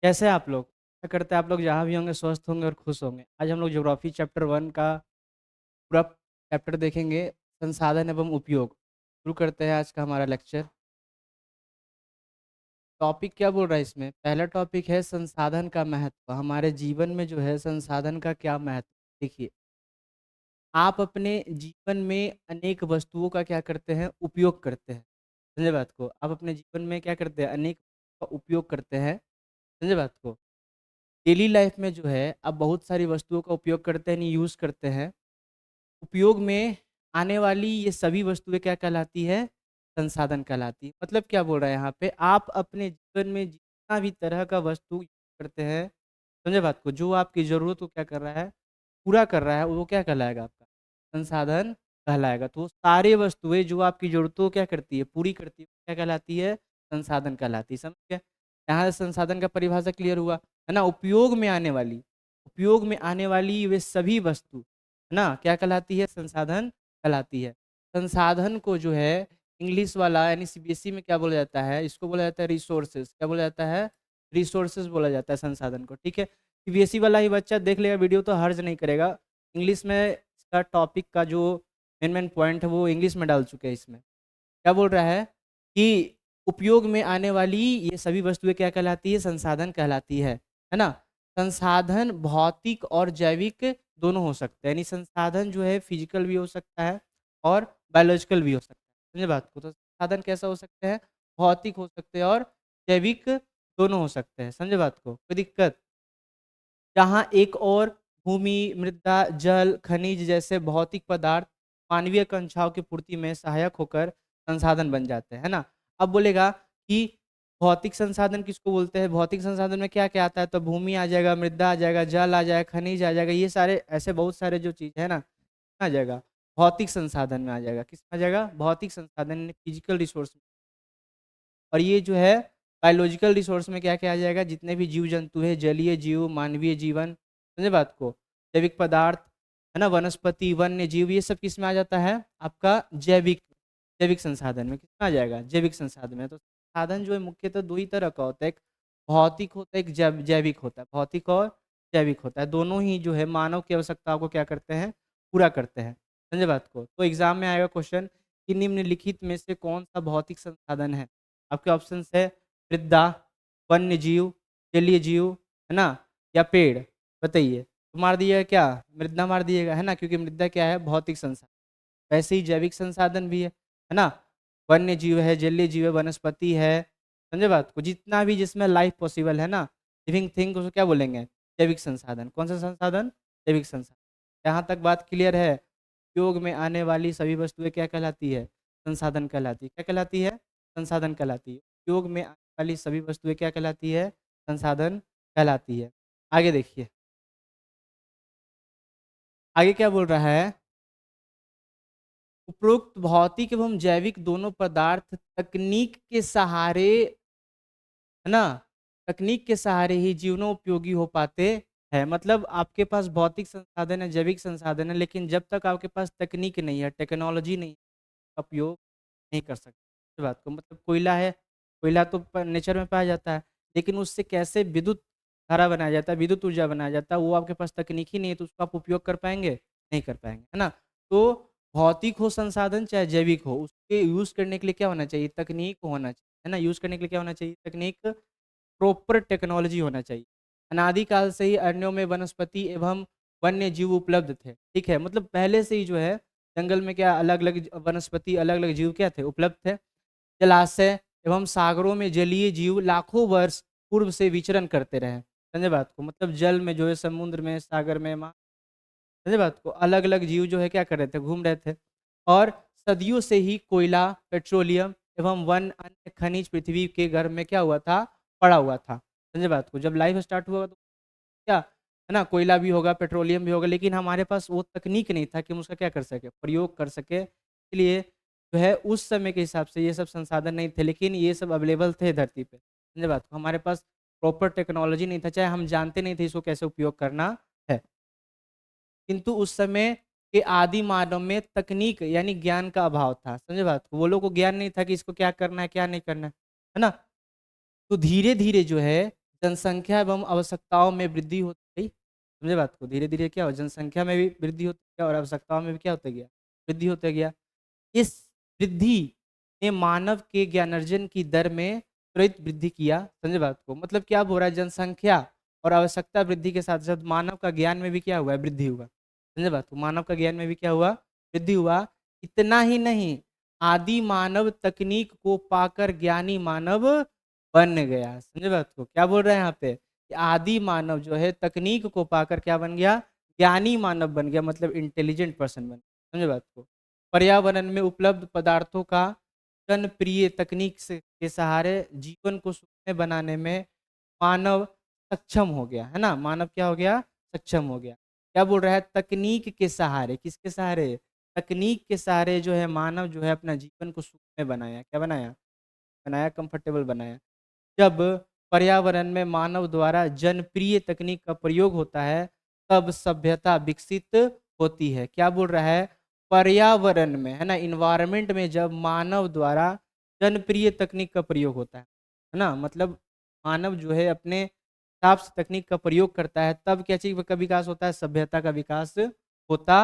कैसे हैं आप लोग? आशा करते हैं आप लोग जहाँ भी होंगे स्वस्थ होंगे और खुश होंगे। आज हम लोग ज्योग्राफी चैप्टर 1 का पूरा चैप्टर देखेंगे, संसाधन एवं उपयोग। शुरू करते हैं आज का हमारा लेक्चर। टॉपिक क्या बोल रहा है इसमें? पहला टॉपिक है संसाधन का महत्व। हमारे जीवन में जो है संसाधन का क्या महत्व? देखिए, आप अपने जीवन में अनेक वस्तुओं का क्या करते हैं? उपयोग करते हैं। समझे बात को? आप अपने जीवन में क्या करते हैं? अनेक का उपयोग करते हैं। समझे बात को? डेली लाइफ में जो है आप बहुत सारी वस्तुओं का उपयोग करते हैं, यूज़ करते हैं। उपयोग में आने वाली ये सभी वस्तुएँ क्या कहलाती है? संसाधन कहलाती है। मतलब क्या बोल रहा है यहाँ पे? आप अपने जीवन में जितना भी तरह का वस्तु करते हैं, समझे बात को? जो आपकी ज़रूरत को क्या कर रहा है? पूरा कर रहा है, वो क्या कहलाएगा आपका? संसाधन कहलाएगा। तो वो सारी वस्तुएँ जो आपकी ज़रूरतों को क्या करती है? पूरी करती है, क्या कहलाती है? संसाधन कहलाती है। समझ गए? यहाँ से संसाधन का परिभाषा क्लियर हुआ, है ना? उपयोग में आने वाली वे सभी वस्तु, है ना? क्या कहलाती है? संसाधन कहलाती है। संसाधन को जो है इंग्लिश वाला यानी सीबीएसई में क्या बोला जाता है? इसको बोला जाता है रिसोर्सेज़। क्या बोला जाता है? रिसोर्सेज़ बोला जाता है संसाधन को, ठीक है? सीबीएसई वाला ही बच्चा देख लेगा वीडियो तो हर्ज नहीं करेगा। इंग्लिश में इसका टॉपिक का जो मेन पॉइंट है वो इंग्लिश में डाल चुके हैं इसमें। क्या बोल रहा है कि उपयोग में आने वाली ये सभी वस्तुएँ क्या कहलाती है? संसाधन कहलाती है ना? संसाधन भौतिक और जैविक दोनों हो सकते हैं, यानी संसाधन जो है फिजिकल भी हो सकता है और बायोलॉजिकल भी हो सकता है। समझे बात को? तो संसाधन कैसा हो सकते हैं? भौतिक हो सकते हैं और जैविक दोनों हो सकते हैं। समझे बात को? कोई दिक्कत? जहाँ एक और भूमि, मृदा, जल, खनिज जैसे भौतिक पदार्थ मानवीय आकांक्षाओं की पूर्ति में सहायक होकर संसाधन बन जाते हैं, है ना? अब बोलेगा कि भौतिक संसाधन किसको बोलते हैं? भौतिक संसाधन में क्या-क्या आता है? तो भूमि आ जाएगा, मृदा आ जाएगा, जल आ जाएगा, खनिज आ जाएगा, ये सारे ऐसे बहुत सारे जो चीज़ है ना, आ जाएगा, भौतिक संसाधन में आ जाएगा। किसमें आ जाएगा? भौतिक संसाधन यानी फिजिकल रिसोर्स। और ये जो है बायोलॉजिकल रिसोर्स में क्या-क्या आ जाएगा? जितने भी जीव-जंतु हैं, जलीय जीव, मानवीय जीवन, समझे बात को? जैविक पदार्थ, है ना? वनस्पति, वन्य जीव, ये सब किसमें आ जाता है? आपका जैविक जैविक संसाधन में। किसमें आ जाएगा? जैविक संसाधन में। तो संसाधन जो है मुख्यतः 2 ही तरह का होता है, एक भौतिक होता है, एक जैविक होता है। भौतिक और जैविक होता है। दोनों ही जो है मानव की आवश्यकताओं को क्या करते हैं? पूरा करते हैं। समझे बात को? तो एग्ज़ाम में आएगा क्वेश्चन कि निम्नलिखित में से कौन-सा भौतिक संसाधन है? आपके ऑप्शंस है मृदा, वन्य जीव, जलीय जीव, है ना? या पेड़? बताइए। तो मार दिएगा क्या? मृदा मार दिएगा, है ना? क्योंकि मृदा क्या है? भौतिक संसाधन। वैसे ही जैविक संसाधन भी है ना? वन्य जीव है, जलीय जीव है, वनस्पति है, समझे बात को? जितना भी जिसमें लाइफ पॉसिबल है ना, लिविंग थिंग उसको क्या बोलेंगे? जैविक संसाधन। कौन सा संसाधन? जैविक संसाधन। यहाँ तक बात क्लियर है? उपयोग में आने वाली सभी वस्तुएँ क्या कहलाती है? संसाधन कहलाती है। क्या कहलाती है? संसाधन कहलाती है। उपयोग में आने वाली सभी वस्तुएँ क्या कहलाती है? संसाधन कहलाती है। आगे देखिए, आगे क्या बोल रहा है? उपरोक्त भौतिक एवं जैविक दोनों पदार्थ तकनीक के सहारे, है ना? तकनीक के सहारे ही जीवनोपयोगी हो पाते हैं। मतलब आपके पास भौतिक संसाधन है, जैविक संसाधन है, लेकिन जब तक आपके पास तकनीक नहीं है, टेक्नोलॉजी नहीं है, उपयोग नहीं कर सकते। इस बात को मतलब कोयला है, कोयला तो नेचर में पाया जाता है, लेकिन उससे कैसे विद्युत धारा बनाया जाता है, विद्युत ऊर्जा बनाया जाता है, वो आपके पास तकनीक ही नहीं है, तो उसको आप उपयोग कर पाएंगे? नहीं कर पाएंगे, है ना? तो भौतिक हो संसाधन चाहे जैविक हो, उसके यूज़ करने के लिए क्या होना चाहिए? तकनीक होना चाहिए, है ना? यूज़ करने के लिए क्या होना चाहिए? तकनीक, प्रॉपर टेक्नोलॉजी होना चाहिए। अनादिकाल से ही अरण्यों में वनस्पति एवं वन्य जीव उपलब्ध थे, ठीक है? मतलब पहले से ही जो है जंगल में क्या अलग-अलग वनस्पति, अलग-अलग जीव क्या थे? उपलब्ध थे। जलाशय एवं सागरों में जलीय जीव लाखों वर्ष पूर्व से विचरण करते रहे। समझे बात को? मतलब जल में जो है, समुद्र में, सागर में, समझे बात को? अलग-अलग जीव जो है क्या कर रहे थे? घूम रहे थे। और सदियों से ही कोयला, पेट्रोलियम एवं वन अन्य खनिज पृथ्वी के गर्भ में क्या हुआ था? पड़ा हुआ था। समझे बात को? जब लाइफ स्टार्ट हुआ तो क्या, है ना? कोयला भी होगा, पेट्रोलियम भी होगा, लेकिन हमारे पास वो तकनीक नहीं था कि हम उसका क्या कर सकें? प्रयोग कर सकें। इसलिए जो है उस समय के हिसाब से ये सब संसाधन नहीं थे, लेकिन ये सब अवेलेबल थे धरती पे। समझे बात को? हमारे पास प्रॉपर टेक्नोलॉजी नहीं था, चाहे हम जानते नहीं थे इसको कैसे उपयोग करना है। किंतु उस समय के आदि मानव में तकनीक यानी ज्ञान का अभाव था। समझे बात को? वो लोग को ज्ञान नहीं था कि इसको क्या करना है, क्या नहीं करना है ना? तो धीरे-धीरे जो है जनसंख्या एवं आवश्यकताओं में वृद्धि होती गई। समझे बात को? धीरे धीरे क्या हो, जनसंख्या में भी वृद्धि होती गया और आवश्यकताओं में भी क्या होता गया, वृद्धि होता गया। इस वृद्धि ने मानव के ज्ञानार्जन की दर में त्वरित वृद्धि किया। समझे बात को? मतलब क्या हो रहा है, जनसंख्या और आवश्यकता वृद्धि के साथ साथ मानव का ज्ञान में भी क्या हुआ है, वृद्धि हुआ। समझे बात को? मानव का ज्ञान में भी क्या हुआ, वृद्धि हुआ। इतना ही नहीं, आदि मानव तकनीक को पाकर ज्ञानी मानव बन गया। समझे बात को? क्या बोल रहे हैं यहाँ पे कि आदि मानव जो है तकनीक को पाकर क्या बन गया, ज्ञानी मानव बन गया, मतलब इंटेलिजेंट पर्सन बन गया। समझे बात को? पर्यावरण में उपलब्ध पदार्थों का जनप्रिय तकनीक से के सहारे जीवन को सुखमय बनाने में मानव सक्षम हो गया, है ना? मानव क्या हो गया, सक्षम हो गया। क्या बोल रहा है, तकनीक के सहारे, किसके सहारे, तकनीक के सहारे जो है मानव जो है अपना जीवन को सुखमय बनाया। क्या बनाया, बनाया, कंफर्टेबल बनाया। जब पर्यावरण में मानव द्वारा जनप्रिय तकनीक का प्रयोग होता है तब सभ्यता विकसित होती है। क्या बोल रहा है, पर्यावरण में, है ना, इन्वायरमेंट में जब मानव द्वारा जनप्रिय तकनीक का प्रयोग होता है ना, मतलब मानव जो है अपने हिसाब से तकनीक का प्रयोग करता है तब क्या चीज का विकास होता है, सभ्यता का विकास होता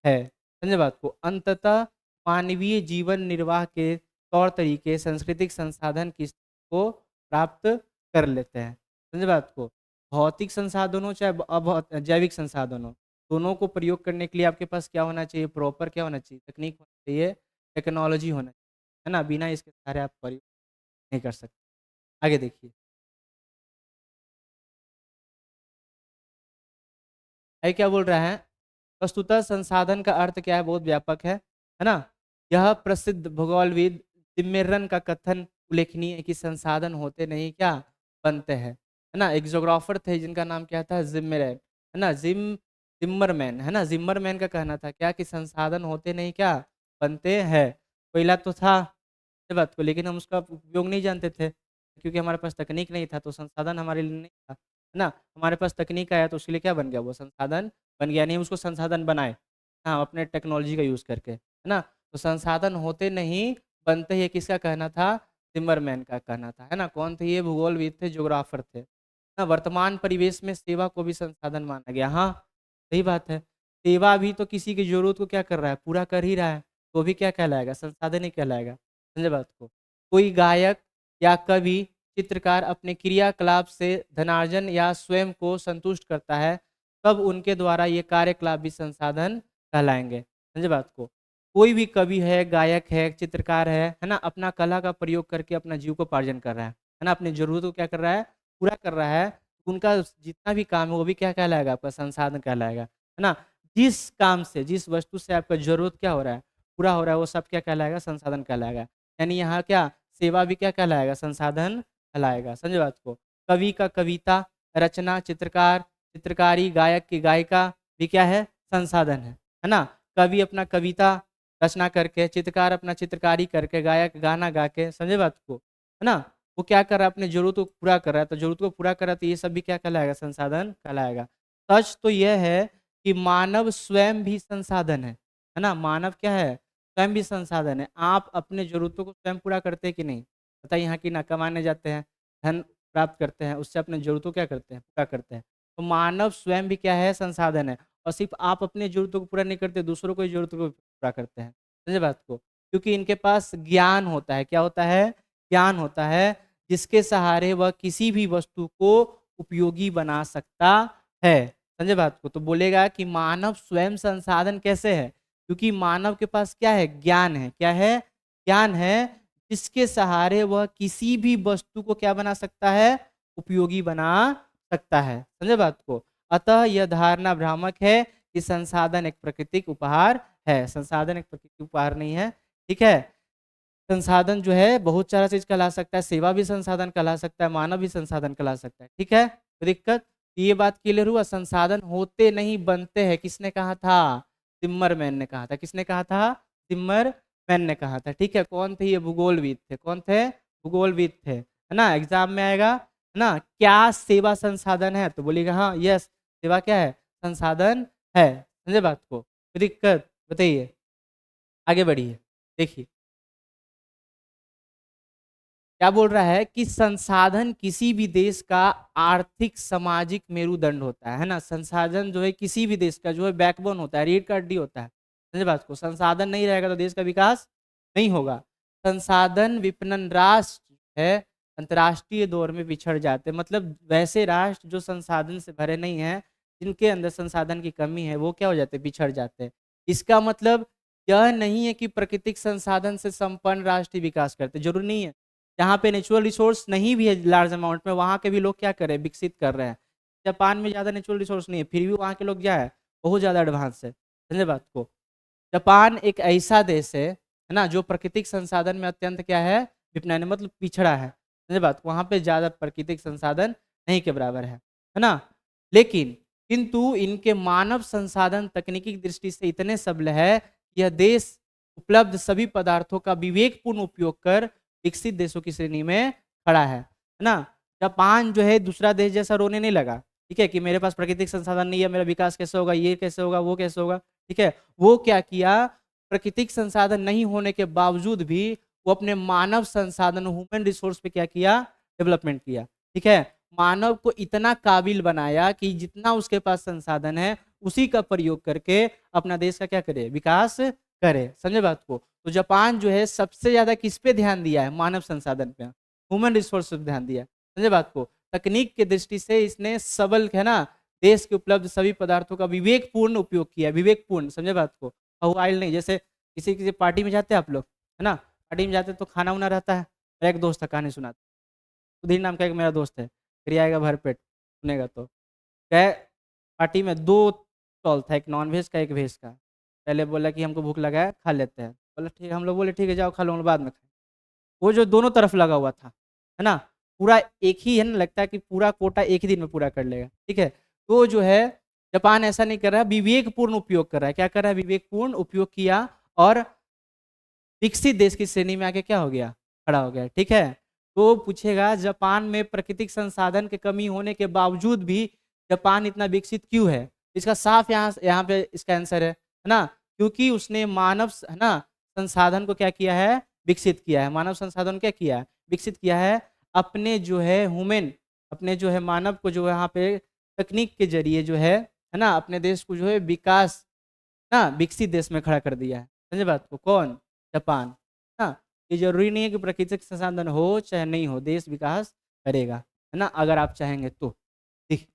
है। समझे बात को? अंततः मानवीय जीवन निर्वाह के तौर तरीके सांस्कृतिक संसाधन की को प्राप्त कर लेते हैं। समझे बात को? भौतिक संसाधनों चाहे जैविक संसाधनों, दोनों को प्रयोग करने के लिए आपके पास क्या होना चाहिए, प्रॉपर क्या होना चाहिए, तकनीक होना चाहिए, टेक्नोलॉजी होना चाहिए, है ना? बिना इसके सहारे आप प्रयोग नहीं कर सकते। आगे देखिए, है क्या बोल रहा है, वस्तुतः संसाधन का अर्थ क्या है, बहुत व्यापक है ना? यह प्रसिद्ध भूगोलविद तिम्मेरन का कथन उल्लेखनीय है कि संसाधन होते नहीं क्या, बनते हैं। है ना? एक जोग्राफर थे जिनका नाम क्या था, जिम्मेरन, है ना, जिम्मरमैन, है ना, जिम्मरमैन का कहना था क्या कि संसाधन होते नहीं क्या, बनते हैं। कोयला तो था, ये बात को, लेकिन हम उसका उपयोग नहीं जानते थे क्योंकि हमारे पास तकनीक नहीं था, तो संसाधन हमारे लिए नहीं था, है ना? हमारे पास तकनीक आया तो उसके लिए क्या बन गया, वो संसाधन बन गया। नहीं उसको संसाधन बनाए, हाँ, अपने टेक्नोलॉजी का यूज़ करके, है ना? तो संसाधन होते नहीं बनते, ये किसका कहना था, टिम्बरमैन का कहना था, है ना? कौन थे ये, भूगोलविद थे, ज्योग्राफर थे ना। वर्तमान परिवेश में सेवा को भी संसाधन माना गया। हाँ, सही बात है। सेवा भी तो किसी की जरूरत को क्या कर रहा है, पूरा कर ही रहा है, तो भी क्या कहलाएगा, संसाधन ही कहलाएगा। समझे बात को? कोई गायक या कवि, चित्रकार अपने क्रियाकलाप से धनार्जन या स्वयं को संतुष्ट करता है तब उनके द्वारा ये कार्यकलाप भी संसाधन कहलाएंगे। समझे बात को? कोई भी कवि है, गायक है, चित्रकार है ना, अपना कला का प्रयोग करके अपना जीव को पार्जन कर रहा है ना, अपनी जरूरत को क्या कर रहा है, पूरा कर रहा है। उनका जितना भी काम है वो भी क्या कहलाएगा, आपका संसाधन कहलाएगा, है ना? जिस काम से, जिस वस्तु से आपका जरूरत क्या हो रहा है, पूरा हो रहा है, वो सब क्या कहलाएगा, संसाधन कहलाएगा। यानी यहाँ क्या, सेवा भी क्या कहलाएगा, संसाधन कहलाएगा। समझे बात को? कवि का कविता रचना, चित्रकार चित्रकारी, गायक की गायिका भी क्या है, संसाधन है ना? कवि अपना कविता रचना करके, चित्रकार अपना चित्रकारी करके, गायक गाना गा के, समझे बात को, है ना, वो क्या कर रहा है, अपने जरूरत को पूरा कर रहा है, तो जरूरत को पूरा कर रहा है तो ये सब भी क्या कहलाएगा, संसाधन कहलाएगा। सच तो यह है कि मानव स्वयं भी संसाधन है ना? मानव क्या है, स्वयं भी संसाधन है। आप अपने ज़रूरतों को स्वयं पूरा करते हैं कि नहीं? बताइए, यहाँ की ना कमाने जाते हैं, धन प्राप्त करते हैं, उससे अपने ज़रूरतों क्या करते हैं, पूरा करते हैं। तो मानव स्वयं भी क्या है, संसाधन है। और सिर्फ आप अपने ज़रूरतों को पूरा नहीं करते, दूसरों की ज़रूरतों को पूरा करते हैं। समझे बात को? क्योंकि इनके पास ज्ञान होता है। क्या होता है? ज्ञान होता है, जिसके सहारे वह किसी भी वस्तु को उपयोगी बना सकता है। समझे बात को? तो बोलेगा कि मानव स्वयं संसाधन कैसे है? क्योंकि मानव के पास क्या है, ज्ञान है। क्या है? ज्ञान है, जिसके सहारे वह किसी भी वस्तु को क्या बना सकता है, उपयोगी बना सकता है। समझे बात को? अतः यह धारणा भ्रामक है कि संसाधन एक प्राकृतिक उपहार है। संसाधन एक प्राकृतिक उपहार नहीं है। ठीक है? संसाधन जो है बहुत सारा चीज कहला सकता है, सेवा भी संसाधन कहला सकता है, मानव भी संसाधन कहला सकता है। ठीक है? तो दिक्कत, ये बात क्लियर हुआ, संसाधन होते नहीं बनते हैं, किसने कहा था, तिम्मरमैन ने कहा था। किसने कहा था? तिम्मरमैन ने कहा था। ठीक है? कौन थे ये? भूगोलविद थे। कौन थे? भूगोलविद थे, है ना? एग्जाम में आएगा, है ना, क्या सेवा संसाधन है, तो बोलिएगा हाँ, यस, सेवा क्या है, संसाधन है। समझे बात को? कोई दिक्कत? बताइए, आगे बढ़िए, देखिए क्या बोल रहा है कि संसाधन किसी भी देश का आर्थिक सामाजिक मेरुदंड होता है ना। संसाधन जो है किसी भी देश का जो है बैकबोन होता है, रीढ़ का हड्डी होता है। समझे बात को। संसाधन नहीं रहेगा तो देश का विकास नहीं होगा। संसाधन विपणन राष्ट्र है अंतर्राष्ट्रीय दौर में पिछड़ जाते हैं। मतलब वैसे राष्ट्र जो संसाधन से भरे नहीं है, जिनके अंदर संसाधन की कमी है, वो क्या हो जाते हैं, पिछड़ जाते हैं। इसका मतलब यह नहीं है कि प्राकृतिक संसाधन से संपन्न राष्ट्र ही विकास करते, जरूरी नहीं है। जहाँ पे नेचुरल रिसोर्स नहीं भी है लार्ज अमाउंट में, वहाँ के भी लोग क्या कर रहे हैं, विकसित कर रहे हैं। जापान में ज़्यादा नेचुरल रिसोर्स नहीं है, फिर भी वहाँ के लोग क्या है, बहुत ज़्यादा एडवांस है। समझे बात को। जापान एक ऐसा देश है ना, जो प्राकृतिक संसाधन में अत्यंत क्या है, विपणन, मतलब पिछड़ा है। समझे बात। वहाँ पे ज़्यादा प्राकृतिक संसाधन नहीं के बराबर है ना। लेकिन किंतु इनके मानव संसाधन तकनीकी दृष्टि से इतने सबल है, यह देश उपलब्ध सभी पदार्थों का विवेकपूर्ण उपयोग कर विकसित देशों की श्रेणी में खड़ा है ना। जापान जो है दूसरा देश जैसा रोने नहीं लगा, ठीक है, कि मेरे पास प्राकृतिक संसाधन नहीं है, मेरा विकास कैसे होगा, ये कैसे होगा, वो कैसे होगा, ठीक है। वो क्या किया, प्राकृतिक संसाधन नहीं होने के बावजूद भी वो अपने मानव संसाधन ह्यूमन रिसोर्स पे क्या किया, डेवलपमेंट किया, ठीक है। मानव को इतना काबिल बनाया कि जितना उसके पास संसाधन है उसी का प्रयोग करके अपना देश का क्या करे, विकास करे। समझे बात को। तो जापान जो है सबसे ज्यादा किस पे ध्यान दिया है, मानव संसाधन पे, ह्यूमन रिसोर्स पे ध्यान दिया। समझे बात को। तकनीक के दृष्टि से इसने सबल है ना, देश के उपलब्ध सभी पदार्थों का विवेकपूर्ण उपयोग किया, विवेकपूर्ण। समझे बात को। ऑयल नहीं, जैसे किसी किसी पार्टी में जाते हैं आप लोग, है ना, पार्टी में जाते हैं तो खाना उना रहता है। मेरा एक दोस्त था, कहानी सुनाता, सुधीर नाम का एक मेरा दोस्त है, फिर आएगा भर पेट सुनेगा तो। कहे पार्टी में दो स्टॉल था, एक नॉन वेज का एक वेज का। पहले बोला कि हमको भूख लगा है, खा लेते हैं। बोला ठीक है, हम लोग बोले ठीक है जाओ खा लो, हम लोग बाद में खाए। वो जो दोनों तरफ लगा हुआ था, है ना, पूरा एक ही है ना, लगता है कि पूरा कोटा एक ही दिन में पूरा कर लेगा, ठीक है। तो जो है जापान ऐसा नहीं कर रहा है, विवेकपूर्ण उपयोग कर रहा है। क्या कर रहा है, विवेकपूर्ण उपयोग किया और विकसित देश की श्रेणी में आके क्या हो गया, खड़ा हो गया, ठीक है। तो पूछेगा जापान में प्राकृतिक संसाधन की कमी होने के बावजूद भी जापान इतना विकसित क्यों है। इसका साफ यहाँ पे इसका आंसर है ना, क्योंकि उसने मानव है ना संसाधन को क्या किया है, विकसित किया है। मानव संसाधन क्या किया है, विकसित किया है। अपने जो है ह्यूमन, अपने जो है मानव को जो यहाँ पे तकनीक के जरिए जो है ना, अपने देश को जो है विकास ना विकसित देश में खड़ा कर दिया है। समझे बात को। कौन, जापान। हाँ, ये जरूरी नहीं है कि प्राकृतिक संसाधन हो चाहे नहीं हो, देश विकास करेगा, है ना, अगर आप चाहेंगे तो। ठीक।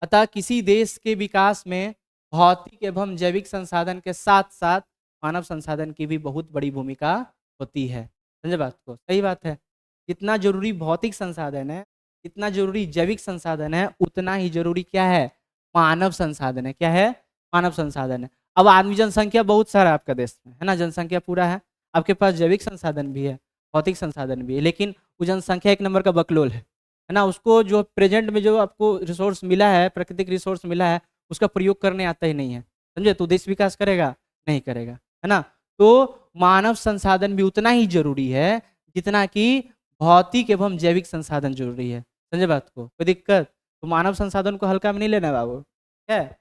अतः किसी देश के विकास में भौतिक एवं जैविक संसाधन के साथ साथ मानव संसाधन की भी बहुत बड़ी भूमिका होती है। समझे बात को। सही बात है। जितना जरूरी भौतिक संसाधन है, जितना जरूरी जैविक संसाधन है, उतना ही जरूरी क्या है, मानव संसाधन है। क्या है, मानव संसाधन है। अब आदमी जनसंख्या बहुत सारा आपका देश में है ना, जनसंख्या पूरा है, आपके पास जैविक संसाधन भी है, भौतिक संसाधन भी है, लेकिन वो जनसंख्या एक नंबर का बकलोल है ना। उसको जो प्रेजेंट में जो आपको रिसोर्स मिला है, प्राकृतिक रिसोर्स मिला है, उसका प्रयोग करने आता ही नहीं है। समझे। तो देश विकास करेगा, नहीं करेगा, है ना। तो मानव संसाधन भी उतना ही जरूरी है जितना कि भौतिक एवं जैविक संसाधन जरूरी है। समझे बात को। कोई दिक्कत। तो मानव संसाधन को हल्का में नहीं लेना बाबू, है।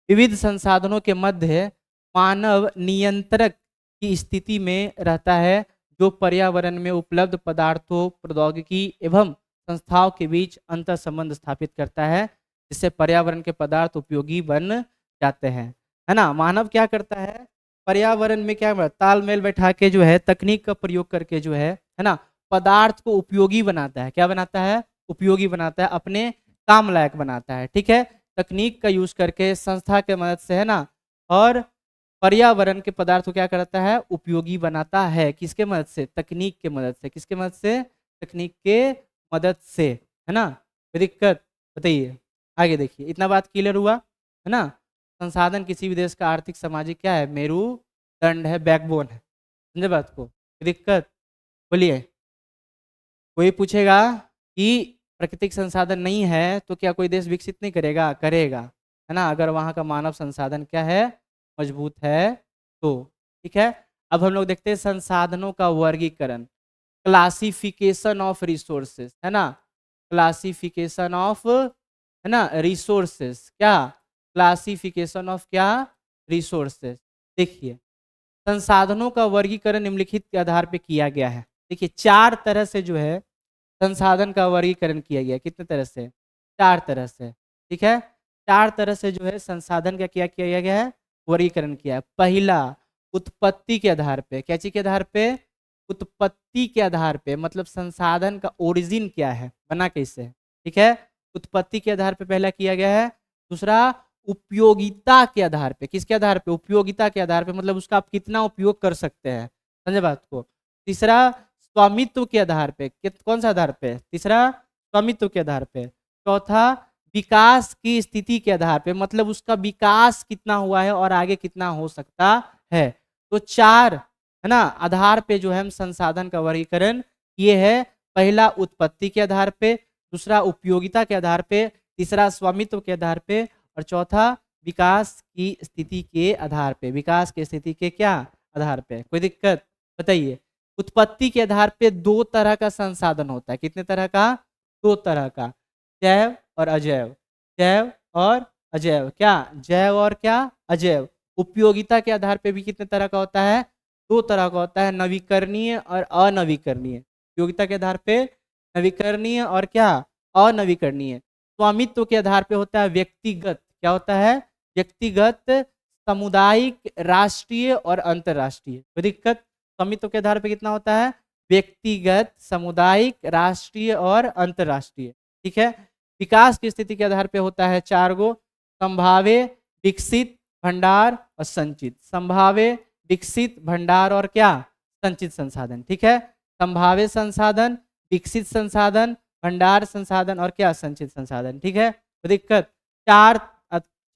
विविध संसाधनों के मध्य मानव नियंत्रक की स्थिति में रहता है, जो पर्यावरण में उपलब्ध पदार्थों, प्रौद्योगिकी एवं संस्थाओं के बीच अंतर संबंध स्थापित करता है, जिससे पर्यावरण के पदार्थ उपयोगी बन जाते हैं, है ना। मानव क्या करता है, पर्यावरण में क्या तालमेल बैठा के जो है, तकनीक का प्रयोग करके जो है ना, पदार्थ को उपयोगी बनाता है। क्या बनाता है, उपयोगी बनाता है, अपने काम लायक बनाता है, ठीक है। तकनीक का यूज करके संस्था के मदद से, है ना, और पर्यावरण के पदार्थ को क्या करता है, उपयोगी बनाता है। किसके मदद से, तकनीक के मदद से। किसके मदद से, तकनीक के मदद से, है ना। कोई दिक्कत बताइए। आगे देखिए, इतना बात क्लियर हुआ, है ना। संसाधन किसी भी देश का आर्थिक सामाजिक क्या है, मेरुदंड है, बैकबोन है। समझे बात को। कोई दिक्कत बोलिए। कोई पूछेगा कि प्राकृतिक संसाधन नहीं है तो क्या कोई देश विकसित नहीं करेगा, करेगा, है ना, अगर वहाँ का मानव संसाधन क्या है, मजबूत है तो। ठीक है। अब हम लोग देखते हैं संसाधनों का वर्गीकरण, क्लासिफिकेशन ऑफ रिसोर्सेस, है ना, क्लासिफिकेशन ऑफ, है ना, रिसोर्सेस। क्या, क्लासिफिकेशन ऑफ क्या, रिसोर्सेस। देखिए, संसाधनों का वर्गीकरण निम्नलिखित के आधार पे किया गया है। देखिए 4 तरह से जो है संसाधन का वर्गीकरण किया गया है। कितने तरह से? 4 तरह से, ठीक है? 4 तरह से जो है संसाधन का क्या किया गया है? वर्गीकरण किया है। पहला, उत्पत्ति के आधार पे। क्या चीज़ के आधार पे? उत्पत्ति के आधार पे, मतलब संसाधन का ओरिजिन क्या है, बना कैसे है, ठीक है? उत्पत्ति के आधार पे पहला किया गया है। दूसरा, उपयोगिता के आधार पे। किसके आधार पे? उपयोगिता के आधार पे, मतलब उसका आप कितना उपयोग कर सकते हैं, समझे बात को? तीसरा, स्वामित्व के आधार पे। कौन सा आधार पे? तीसरा, स्वामित्व के आधार पे। चौथा, विकास की स्थिति के आधार पे, मतलब उसका विकास कितना हुआ है और आगे कितना हो सकता है। तो 4 है ना आधार पे जो है हम संसाधन का वर्गीकरण किए है। पहला, उत्पत्ति के आधार पे। दूसरा, उपयोगिता के आधार पे। तीसरा, स्वामित्व के आधार पे। और चौथा, विकास की स्थिति के आधार पे। विकास की स्थिति के क्या आधार पे? कोई दिक्कत? बताइए। उत्पत्ति के आधार पे 2 तरह का संसाधन होता है। कितने तरह का? 2 तरह का, जैव और अजैव। जैव और अजैव। क्या? जैव और क्या? अजैव। उपयोगिता के आधार पे भी कितने तरह का होता है? 2 तरह का होता है, नवीकरणीय और अनवीकरणीय। उपयोगिता के आधार पे नवीकरणीय और क्या? अनवीकरणीय। स्वामित्व के आधार पे होता है व्यक्तिगत। क्या होता है? व्यक्तिगत, सामुदायिक, राष्ट्रीय और अंतर्राष्ट्रीय। कोई दिक्कत? स्वामित्व के आधार पे कितना होता है? व्यक्तिगत, सामुदायिक, राष्ट्रीय और अंतर्राष्ट्रीय, ठीक है? विकास की स्थिति के आधार पे होता है 4 गो, संभाव्य, विकसित, भंडार और संचित। संभाव्य, विकसित, भंडार और क्या? संचित संसाधन, ठीक है? संभाव्य संसाधन, विकसित संसाधन, भंडार संसाधन और क्या? संचित संसाधन, ठीक है? तो दिक्कत,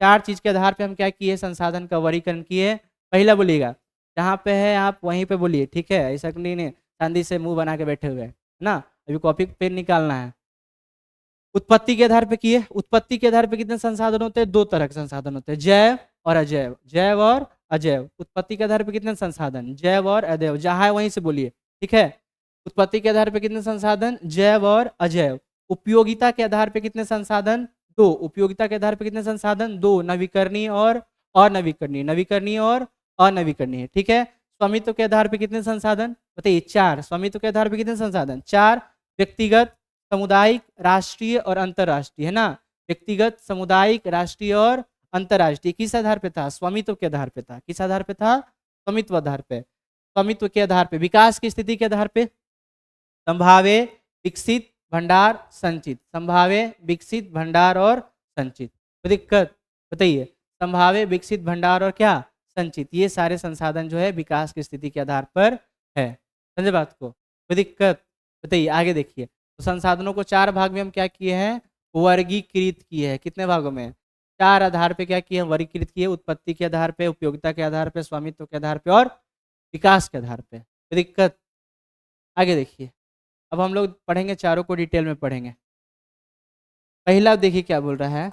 4 चीज के आधार पे हम क्या किए? संसाधन का वर्गीकरण किए। पहला बोलिएगा, जहाँ पे है आप वहीं पे बोलिए, ठीक है? ऐसा नहीं शांति से मुंह बना के बैठे हुए है ना, अभी कॉपी पेन निकालना है। उत्पत्ति के आधार पे किए। उत्पत्ति के आधार पे कितने संसाधन होते हैं? 2 तरह के संसाधन होते हैं, जैव और अजैव। जैव और अजैव। उत्पत्ति के आधार पे कितने संसाधन? जैव और अजैव। जहां है वहीं से बोलिए, ठीक है? उत्पत्ति के आधार पे कितने संसाधन? जैव और अजैव। उपयोगिता के आधार पे कितने संसाधन? 2। उपयोगिता के आधार पे कितने संसाधन? 2। नवीकरणीय और अनवीकरणीय। नवीकरणीय और अनवीकरणीय, ठीक है? स्वामित्व के आधार पे कितने संसाधन? बताइए। 4। स्वामित्व के आधार पे कितने संसाधन? 4। व्यक्तिगत, सामुदायिक, राष्ट्रीय और अंतर्राष्ट्रीय, है ना? व्यक्तिगत, सामुदायिक, राष्ट्रीय और अंतर्राष्ट्रीय। किस आधार पे था? स्वामित्व के आधार पे था। किस आधार पे था? स्वामित्व आधार पे। स्वामित्व के आधार पे। विकास की स्थिति के आधार पे संभाव्य, विकसित, भंडार, संचित। संभाव्य, विकसित, भंडार और संचित। कोई दिक्कत? बताइए। संभाव्य, विकसित, भंडार और क्या? संचित। ये सारे संसाधन जो है विकास की स्थिति के आधार पर है। समझे बात को? कोई दिक्कत? बताइए, आगे देखिए। तो संसाधनों को 4 भाग में हम क्या किए हैं? वर्गीकृत किए हैं। कितने भागों में? 4 आधार पे क्या किए? वर्गीकृत किए। उत्पत्ति के आधार पे, उपयोगिता के आधार पे, स्वामित्व के आधार पे और विकास के आधार पे। कोई दिक्कत? आगे देखिए। अब हम लोग पढ़ेंगे, चारों को डिटेल में पढ़ेंगे। पहला देखिए क्या बोल रहा है।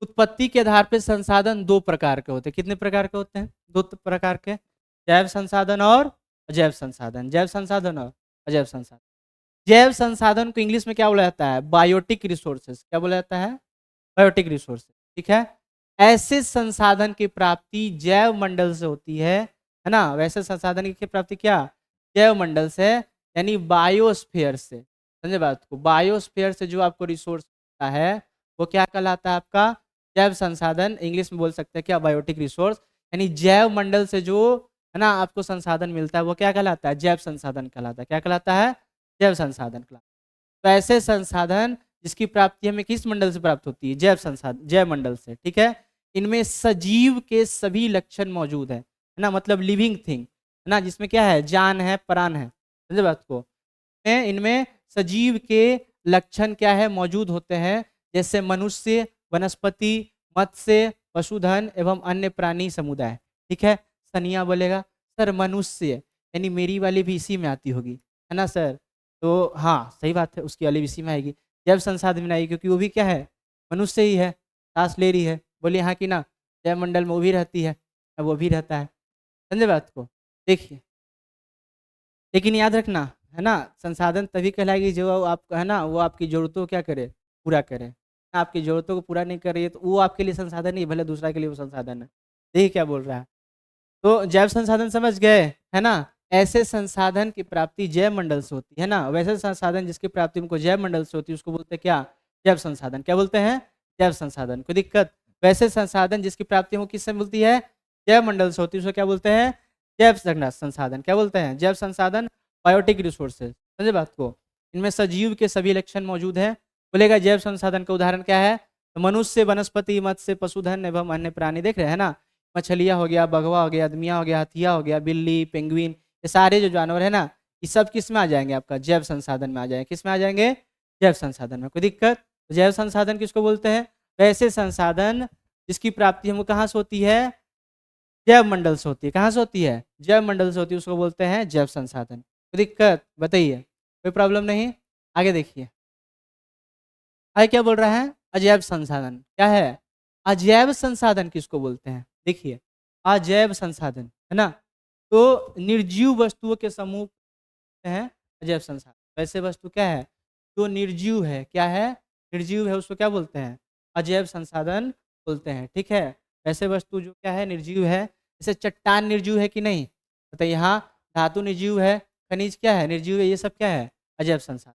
उत्पत्ति के आधार पे संसाधन 2 प्रकार के होते हैं। कितने प्रकार के होते हैं? 2 प्रकार के, जैव संसाधन और अजैव संसाधन। जैव संसाधन और अजैव संसाधन। जैव संसाधन को इंग्लिश में क्या बोला जाता है? Biotic resources. क्या बोला जाता है? बायोटिक रिसोर्सेज, ठीक है? ऐसे संसाधन की प्राप्ति जैव मंडल से होती है ना? वैसे संसाधन की प्राप्ति क्या? जैव मंडल से, यानी बायोस्फीयर से। समझे बात को? बायोस्फीयर से जो आपको रिसोर्स मिलता है वो क्या कहलाता है? आपका जैव संसाधन। इंग्लिश में बोल सकते हैं क्या? Biotic resource. यानी जैव मंडल से जो है ना आपको संसाधन मिलता है वो क्या कहलाता है? जैव संसाधन कहलाता है। क्या कहलाता है? जैव संसाधन कहलाता है। तो ऐसे संसाधन जिसकी प्राप्ति हमें किस मंडल से प्राप्त होती है? जैव संसाधन, जैव मंडल से, ठीक है? इनमें सजीव के सभी लक्षण मौजूद है ना? मतलब लिविंग थिंग, है ना? जिसमें क्या है? जान है, प्राण है। समझे बात को? इनमें सजीव के लक्षण क्या है? मौजूद होते हैं, जैसे मनुष्य, वनस्पति, मत्स्य, पशुधन एवं अन्य प्राणी समुदाय, ठीक है? सनिया बोलेगा सर मनुष्य, यानी मेरी वाली भी इसी में आती होगी, है ना सर? तो हाँ सही बात है, उसकी वाली भी इसी में आएगी। जैव संसाधन में आएगी क्योंकि वो भी क्या है? मनुष्य ही है, सांस ले रही है। बोलिए हाँ कि ना? जैव मंडल में वो भी रहती है, वो भी रहता है। समझे बात को? देखिए, लेकिन याद रखना, है ना? संसाधन तभी कहलाएगी जो आपका है ना वो आपकी ज़रूरतों को क्या करे? पूरा करे। आपकी ज़रूरतों को पूरा नहीं कर रही है तो वो आपके लिए संसाधन नहीं, भले दूसरा के लिए वो संसाधन है। देखिए क्या बोल रहा है। तो जैव संसाधन समझ गए, है ना? ऐसे संसाधन की प्राप्ति जैव मंडल से होती है ना? वैसे संसाधन जिसकी प्राप्ति हमको जैव मंडल से होती है उसको बोलते हैं क्या? जैव संसाधन। क्या बोलते हैं? जैव संसाधन। कोई दिक्कत? वैसे संसाधन जिसकी प्राप्ति हमको किससे मिलती है? जैव मंडल से होती है, उसको क्या बोलते हैं? जैव संसाधन। क्या बोलते हैं? जैव संसाधन, बायोटिक रिसोर्सेज। समझे बात को? इनमें सजीव के सभी लक्षण मौजूद हैं। बोलेगा जैव संसाधन का उदाहरण क्या है? तो मनुष्य, वनस्पति, मत्स्य, पशुधन एवं अन्य प्राणी। देख रहे हैं ना? मछलियाँ हो गया, बगवा हो गया, आदमिया हो गया, हथिया हो गया, बिल्ली, पेंगुइन, ये सारे जो जानवर है ना, ये सब किस में आ जाएंगे? आपका जैव संसाधन में आ जाएंगे। किस में आ जाएंगे? जैव संसाधन में। कोई दिक्कत? तो जैव संसाधन किसको बोलते हैं? वैसे संसाधन जिसकी प्राप्ति हमको कहाँ से होती है? जैव मंडल से होती है। कहाँ से होती है? जैव मंडल से होती है, उसको बोलते हैं जैव संसाधन। कोई दिक्कत? बताइए, कोई प्रॉब्लम नहीं? आगे देखिए, आगे क्या बोल रहा है? अजैव संसाधन। क्या है? अजैव संसाधन किसको बोलते हैं? देखिए, अजैव संसाधन, है ना? तो निर्जीव वस्तुओं के समूह हैं अजैव संसाधन। वैसे वस्तु क्या है? जो निर्जीव है। क्या है? निर्जीव है, उसको क्या बोलते हैं? अजैव संसाधन बोलते हैं। ठीक है? वैसे वस्तु जो क्या है? निर्जीव है। जैसे चट्टान निर्जीव है कि नहीं? बताइए। हाँ। धातु निर्जीव है, खनिज क्या है? निर्जीव है। ये सब क्या है? अजैव संसाधन,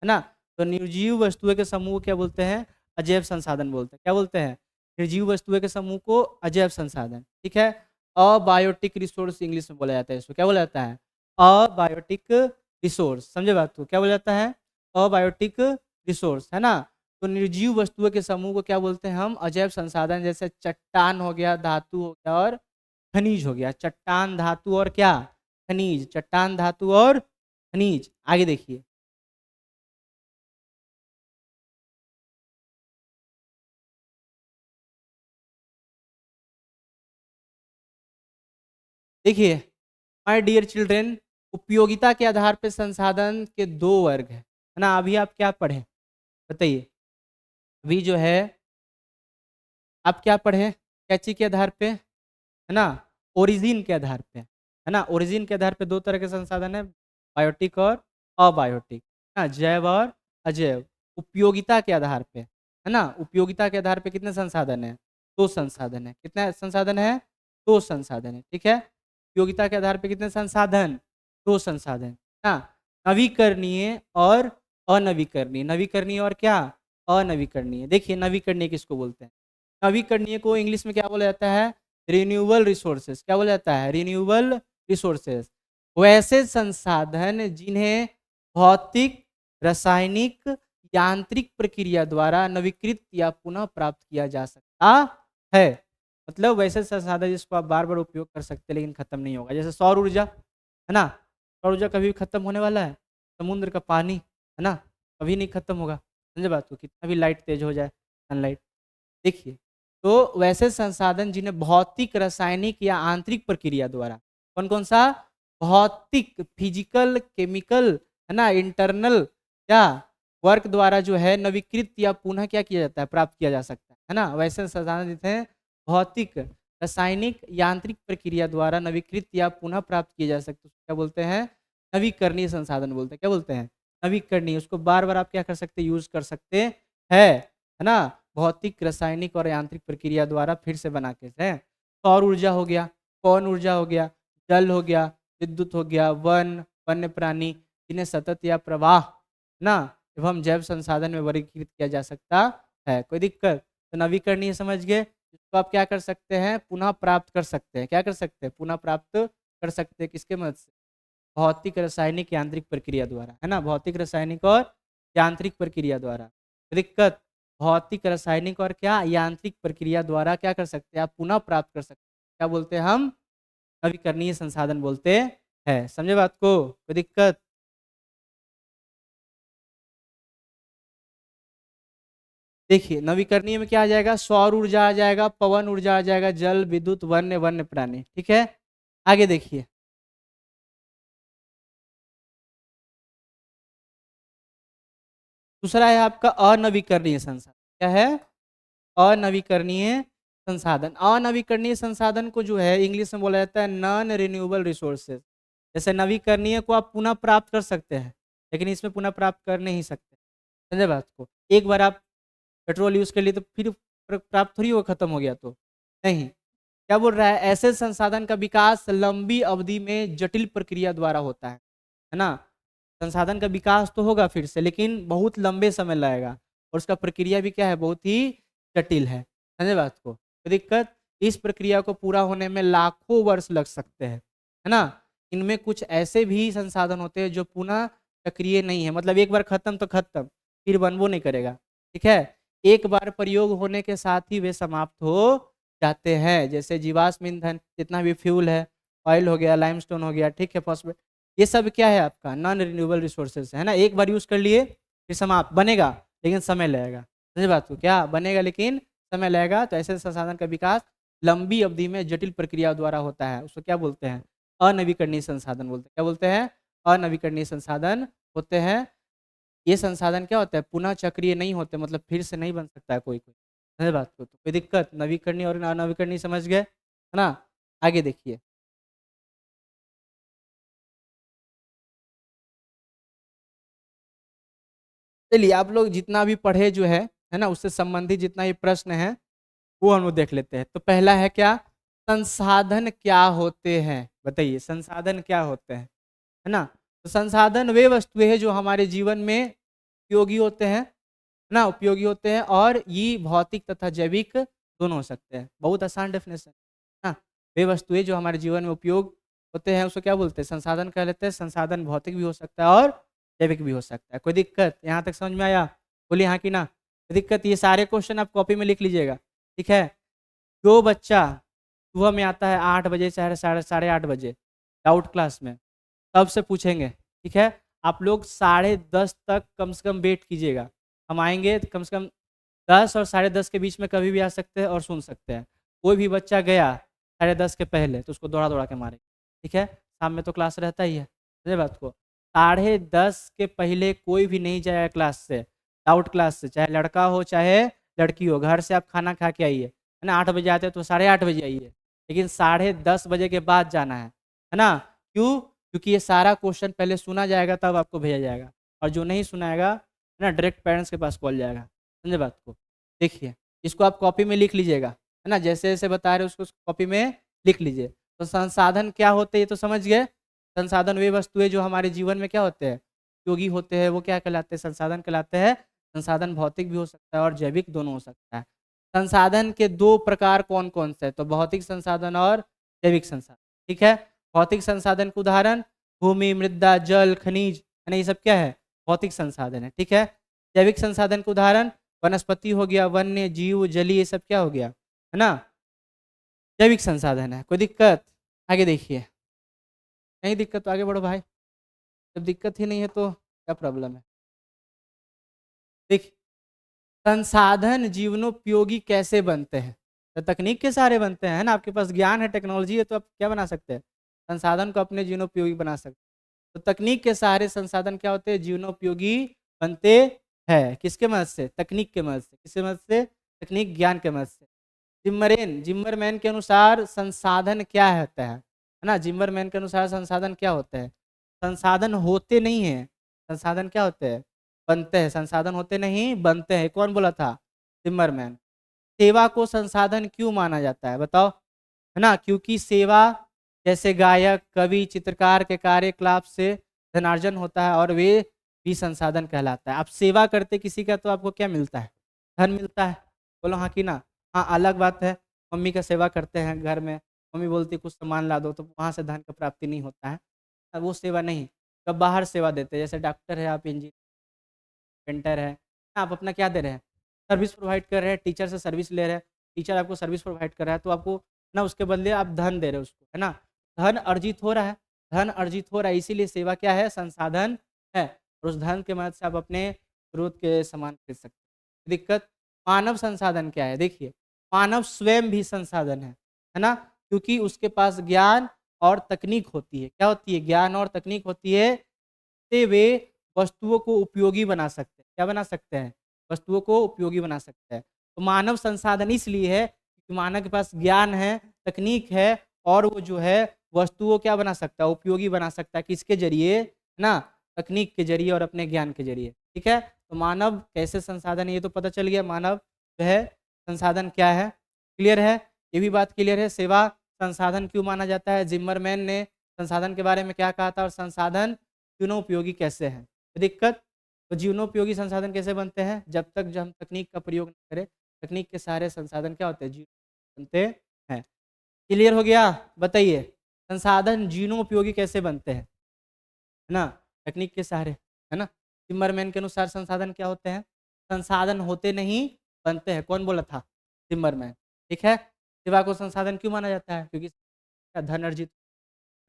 है ना? तो निर्जीव वस्तुओं के समूह को क्या बोलते हैं? अजैव संसाधन बोलते हैं। क्या बोलते हैं? निर्जीव वस्तुओं के समूह को अजैव संसाधन। ठीक है? अबायोटिक रिसोर्स इंग्लिश में बोला जाता है। इसको क्या बोला जाता है? Abiotic resource. समझे बात को? क्या बोला जाता है? अबायोटिक रिसोर्स, है ना? तो निर्जीव वस्तुओं के समूह को क्या बोलते हैं हम? अजैव संसाधन। जैसे चट्टान हो गया, धातु हो गया और खनिज हो गया। चट्टान, धातु और क्या? खनिज। चट्टान, धातु और खनिज। आगे देखिए, देखिए माय डियर चिल्ड्रेन, उपयोगिता के आधार पर संसाधन के दो वर्ग है ना? अभी आप क्या पढ़े बताइए? अभी जो है आप क्या पढ़े? क्या चीज के आधार पे? है ना? ओरिजिन के आधार पे, है ना? ओरिजिन के आधार पे दो तरह के संसाधन है, बायोटिक और अबायोटिक, है ना? जैव और अजैव। उपयोगिता के आधार पे, है ना? उपयोगिता के आधार पे कितने संसाधन है? दो संसाधन है। कितने संसाधन है? दो संसाधन है। ठीक है? उपयोगिता के आधार पे कितने संसाधन? दो संसाधन। हाँ। नवीकरणीय और अनवीकरणीय। नवीकरणीय और क्या? अनवीकरणीय। देखिए, नवीकरणीय किसको बोलते हैं? नवीकरणीय को इंग्लिश में क्या बोला जाता है? Renewable resources. क्या बोला जाता है? Renewable resources. वैसे संसाधन जिन्हें भौतिक, रासायनिक, यांत्रिक प्रक्रिया द्वारा नवीकृत या पुनः प्राप्त किया जा सकता है। मतलब वैसे संसाधन जिसको आप बार बार उपयोग कर सकते हैं लेकिन खत्म नहीं होगा। जैसे सौर ऊर्जा, है ना? सौर ऊर्जा कभी भी खत्म होने वाला है? समुद्र का पानी, है ना? कभी नहीं खत्म होगा। समझे बात को? कितना भी लाइट तेज हो जाए, सनलाइट। देखिए, तो वैसे संसाधन जिन्हें भौतिक, रासायनिक या आंतरिक प्रक्रिया द्वारा, कौन कौन सा? भौतिक, फिजिकल, केमिकल, है ना? इंटरनल क्या वर्क द्वारा जो है नवीकृत या पुनः क्या किया जाता है? प्राप्त किया जा सकता है ना? वैसे संसाधन जिसे भौतिक, रासायनिक, यांत्रिक प्रक्रिया द्वारा नवीकृत या पुनः प्राप्त किए जा सकते हैं, उसको क्या बोलते हैं? नवीकरणीय संसाधन बोलते हैं। क्या बोलते हैं? नवीकरणीय। उसको बार बार आप क्या कर सकते हैं? यूज कर सकते हैं, है ना? भौतिक, रासायनिक और यांत्रिक प्रक्रिया द्वारा फिर से बना के है। सौर ऊर्जा हो गया, पवन ऊर्जा हो गया, जल हो गया, विद्युत हो गया, वन, वन्य प्राणी, जिन्हें सतत या प्रवाह ना एवं जैव संसाधन में वर्गीकृत किया जा सकता है। कोई दिक्कत? तो नवीकरणीय समझ गए। इसको आप क्या कर सकते हैं? पुनः प्राप्त कर सकते हैं। क्या कर सकते हैं? पुनः प्राप्त कर सकते हैं। किसके मदद से? भौतिक, रासायनिक, यांत्रिक प्रक्रिया द्वारा, है ना? भौतिक, रासायनिक और यांत्रिक प्रक्रिया द्वारा। दिक्कत? भौतिक, रासायनिक और क्या? यांत्रिक प्रक्रिया द्वारा क्या कर सकते हैं? आप पुनः प्राप्त कर सकते हैं। क्या बोलते हैं हम? नवीकरणीय संसाधन बोलते हैं। समझे बात को? कोई दिक्कत? देखिए, नवीकरणीय में क्या आ जाएगा? सौर ऊर्जा आ जाएगा, पवन ऊर्जा आ जाएगा, जल, विद्युत, वन्य, वन्य प्राणी। ठीक है? आगे देखिए, दूसरा है आपका अनवीकरणीय संसाधन। क्या है? अनवीकरणीय संसाधन। अनवीकरणीय संसाधन को जो है इंग्लिश में बोला जाता है नॉन रिन्यूएबल रिसोर्सेज। जैसे नवीकरणीय को आप पुनः प्राप्त कर सकते हैं लेकिन इसमें पुनः प्राप्त कर नहीं सकते। समझे बात को? एक बार आप पेट्रोल यूज कर लिए तो फिर प्राप्त थोड़ी हो, खत्म हो गया तो नहीं। क्या बोल रहा है, ऐसे संसाधन का विकास लंबी अवधि में जटिल प्रक्रिया द्वारा होता है ना। संसाधन का विकास तो होगा फिर से, लेकिन बहुत लंबे समय लगेगा, और उसका प्रक्रिया भी क्या है, बहुत ही जटिल है। समझे बात को, तो दिक्कत, इस प्रक्रिया को पूरा होने में लाखों वर्ष लग सकते हैं, है ना। इनमें कुछ ऐसे भी संसाधन होते हैं जो पुनः सक्रिय नहीं है, मतलब एक बार खत्म तो खत्म, फिर बनबो नहीं करेगा। ठीक है, एक बार प्रयोग होने के साथ ही वे समाप्त हो जाते हैं, जैसे जीवाश्म ईंधन, जितना भी फ्यूल है, ऑयल हो गया, लाइमस्टोन हो गया, ठीक है, फॉस्फेट, ये सब क्या है आपका नॉन रिन्यूएबल रिसोर्सेज है ना। एक बार यूज कर लिए फिर समाप्त, बनेगा लेकिन समय लगेगा। समझे बात को, क्या बनेगा लेकिन समय लगेगा। तो ऐसे संसाधन का विकास लंबी अवधि में जटिल प्रक्रिया द्वारा होता है, उसको क्या बोलते हैं, अनवीकरणीय संसाधन बोलते हैं। क्या बोलते हैं, अनवीकरणीय संसाधन होते हैं। ये संसाधन क्या होता है, पुनः चक्रीय नहीं होते, मतलब फिर से नहीं बन सकता है कोई कोई। समझे बात को, तो कोई दिक्कत, नवीकरणीय और अनवीकरणीय समझ गए, है ना। आगे देखिए, चलिए आप लोग जितना भी पढ़े जो है ना, उससे संबंधित जितना भी प्रश्न है वो हम लोग देख लेते हैं। तो पहला है क्या, संसाधन क्या होते हैं, बताइए संसाधन क्या होते हैं, है ना। तो संसाधन वे वस्तुएं हैं जो हमारे जीवन में उपयोगी होते हैं, है ना, उपयोगी होते हैं, और ये भौतिक तथा जैविक दोनों हो सकते हैं। बहुत आसान डेफिनेशन है ना। वे वस्तुएं जो हमारे जीवन में उपयोग होते हैं उसको क्या बोलते हैं, संसाधन कह लेते हैं। संसाधन भौतिक भी हो सकता है और जैविक भी हो सकता है। कोई दिक्कत यहाँ तक समझ में आया, बोलिए हाँ कि ना। कोई दिक्कत, ये सारे क्वेश्चन आप कॉपी में लिख लीजिएगा, ठीक है। जो बच्चा सुबह में आता है 8 बजे, चाहे साढ़े 8 बजे डाउट क्लास में, तब से पूछेंगे, ठीक है। आप लोग 10:30 तक कम से कम वेट कीजिएगा, हम आएंगे तो कम से कम 10 और 10:30 के बीच में कभी भी आ सकते हैं और सुन सकते हैं। कोई भी बच्चा गया 10:30 के पहले तो उसको दौड़ा दौड़ा के मारे, ठीक है। शाम में तो क्लास रहता ही है, समझे बात को। 10:30 के पहले कोई भी नहीं जाएगा क्लास से, डाउट क्लास से, चाहे लड़का हो चाहे लड़की हो। घर से आप खाना खा के आइए, है ना, 8 बजे आते हैं तो 8:30 बजे आइए, लेकिन 10:30 बजे के बाद जाना है ना। क्यों, क्योंकि ये सारा क्वेश्चन पहले सुना जाएगा तब आपको भेजा जाएगा, और जो नहीं सुनाएगा है ना डायरेक्ट पेरेंट्स के पास कॉल जाएगा। समझे बात को, देखिए इसको आप कॉपी में लिख लीजिएगा, है ना, जैसे जैसे बता रहे उसको कॉपी में लिख लीजिए। तो संसाधन क्या होते हैं ये तो समझ गए। संसाधन वे वस्तुएं जो हमारे जीवन में क्या होते हैं, उपयोगी होते हैं, वो क्या कहलाते हैं, संसाधन कहलाते हैं। संसाधन भौतिक भी हो सकता है और जैविक दोनों हो सकता है। संसाधन के दो प्रकार कौन कौन से हैं, तो भौतिक संसाधन और जैविक संसाधन, ठीक है। भौतिक संसाधन के उदाहरण भूमि, मृदा, जल, खनिज, है ना, ये सब क्या है, भौतिक संसाधन है, ठीक है। जैविक संसाधन के उदाहरण वनस्पति हो गया, वन्य जीव, जलीय, ये सब क्या हो गया, है ना, जैविक संसाधन है। कोई दिक्कत, आगे देखिए, नहीं दिक्कत तो आगे बढ़ो भाई, जब दिक्कत ही नहीं है तो क्या प्रॉब्लम है। देखिए, संसाधन जीवनोपयोगी कैसे बनते हैं, तो तकनीक के सहारे बनते हैं, है ना। आपके पास ज्ञान है, टेक्नोलॉजी है, तो आप क्या बना सकते हैं, संसाधन को अपने जीवनोपयोगी बना सकते हैं। तो तकनीक के सहारे संसाधन क्या होते हैं, जीवनोपयोगी बनते हैं। किसके मदद से, तकनीक के मदद से, किसके मदद से, तकनीक ज्ञान के मदद से। जिम्मरमैन के अनुसार संसाधन क्या होता है ना। जिम्मरमैन के अनुसार संसाधन क्या होता है, संसाधन होते नहीं है, संसाधन क्या होते हैं, बनते हैं। संसाधन होते नहीं बनते हैं, कौन बोला था, जिम्मरमैन। सेवा को संसाधन क्यों माना जाता है बताओ, है ना, क्योंकि सेवा जैसे गायक, कवि, चित्रकार के कार्यकलाप से धनार्जन होता है और वे भी संसाधन कहलाता है। आप सेवा करते किसी का तो आपको क्या मिलता है, धन मिलता है, बोलो हाँ कि ना। हाँ, अलग बात है, मम्मी का सेवा करते हैं घर में, मम्मी बोलती कुछ सामान ला दो, तो वहाँ से धन का प्राप्ति नहीं होता है, वो सेवा नहीं। कब बाहर सेवा देते हैं, जैसे डॉक्टर है, आप इंजीनियर, पेंटर है, आप अपना क्या दे रहे हैं, सर्विस प्रोवाइड कर रहे हैं, टीचर से सर्विस ले रहे हैं, टीचर आपको सर्विस प्रोवाइड कर रहा है, तो आपको ना उसके बदले आप धन दे रहे हो उसको, है ना। धन अर्जित हो रहा है, धन अर्जित हो रहा है, इसीलिए सेवा क्या है, संसाधन है, और उस धन के मदद से आप अपने जरूरत के सामान खरीद सकते हैं। दिक्कत, मानव संसाधन क्या है, देखिए मानव स्वयं भी संसाधन है ना, क्योंकि उसके पास ज्ञान और तकनीक होती है। क्या होती है, ज्ञान और तकनीक होती है, से वे वस्तुओं को उपयोगी बना सकते हैं। क्या बना सकते हैं, वस्तुओं को उपयोगी बना सकते हैं। तो मानव संसाधन इसलिए है कि मानव के पास ज्ञान है, तकनीक है, और वो जो है वस्तुओं क्या बना सकता है, उपयोगी बना सकता है, किसके जरिए ना, तकनीक के जरिए और अपने ज्ञान के जरिए, ठीक है। तो मानव कैसे संसाधन है ये तो पता चल गया, मानव जो है संसाधन क्या है, क्लियर है। ये भी बात क्लियर है। सेवा संसाधन क्यों माना जाता है? जिम्मरमैन ने संसाधन के बारे में क्या कहा था और संसाधन जीवनोपयोगी कैसे हैं? तो दिक्कत, तो जीवनोपयोगी संसाधन कैसे बनते हैं? जब तक हम तकनीक का प्रयोग नहीं करें, तकनीक के सारे संसाधन क्या होते हैं? जीवन बनते हैं। क्लियर हो गया? बताइए संसाधन जीवनोपयोगी कैसे बनते हैं, है ना? तकनीक के सहारे, है ना? जिम्मरमैन के अनुसार संसाधन क्या होते हैं? संसाधन होते नहीं बनते हैं। कौन बोला था? जिम्मरमैन। ठीक है। सेवा को संसाधन क्यों माना जाता है? क्योंकि धन अर्जित